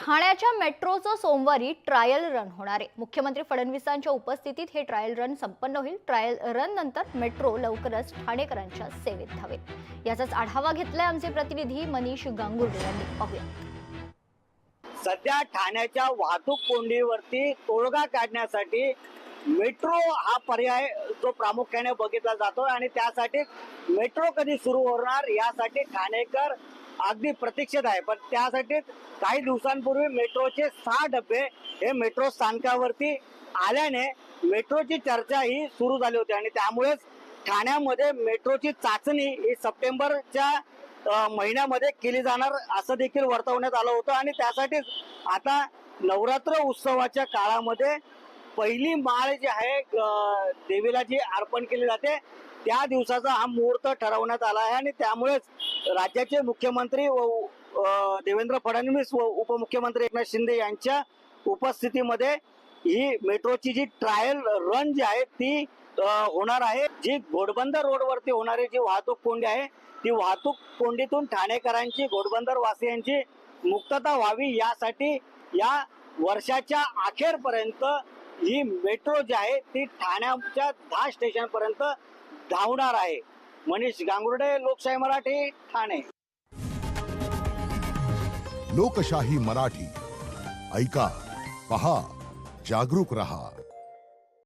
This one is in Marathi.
ठाण्याच्या मेट्रोचं सोमवारी ट्रायल रन होणार आहे। मुख्यमंत्री फडणवीसांच्या उपस्थितीत हे ट्रायल रन संपन्न होईल। ट्रायल रन नंतर मेट्रो लवकरच ठाणेकरांच्या सेवेत धावेल। याचाच आढावा घेतलाय आमचे प्रतिनिधी मनीष गांगुर्डे यांनी। पाहूया। सध्या ठाण्याच्या वाहतूक कोंडीवरती तोडगा काढण्यासाठी मेट्रो हा पर्याय जो प्रामुख्याने बघितला जातो आणि त्यासाठी मेट्रो कधी सुरू होणार यासाठी ठाणेकर अगदी प्रतीक्षेत आहे। पण त्यासाठी काही दिवसांपूर्वी मेट्रोचे 6 डबे हे मेट्रो स्थानकावरती आल्याने मेट्रोची चर्चा ही सुरू झाली होती आणि त्यामुळेच ठाण्यामध्ये मेट्रोची चाचणी ही सप्टेंबरच्या महिन्यामध्ये केली जाणार असं देखील वर्तवण्यात आलं होतं आणि त्यासाठीच आता नवरात्र उत्सवाच्या काळामध्ये पहिली माळ जी आहे देवीला जी अर्पण केली जाते त्या दिवसाचा हा मुहूर्त ठरवण्यात आला आहे आणि त्यामुळेच राज्याचे मुख्यमंत्री देवेंद्र फडणवीस व उपमुख्यमंत्री एकनाथ शिंदे यांच्या उपस्थितीमध्ये ही मेट्रोची जी ट्रायल रन जी आहे ती होणार आहे। जी घोडबंदर रोडवरती होणारी जी वाहतूक कोंडी आहे ती वाहतूक कोंडीतून ठाणेकरांची घोडबंदर वासियांची मुक्तता व्हावी यासाठी या वर्षाच्या अखेरपर्यंत ही मेट्रो जी आहे ती ठाण्याच्या 10 स्टेशन पर्यंत धावणार आहे। मनीष गांगुर्डे, लोकशाही मराठी, ठाणे। लोकशाही मराठी ऐका, पहा, जागरूक रहा।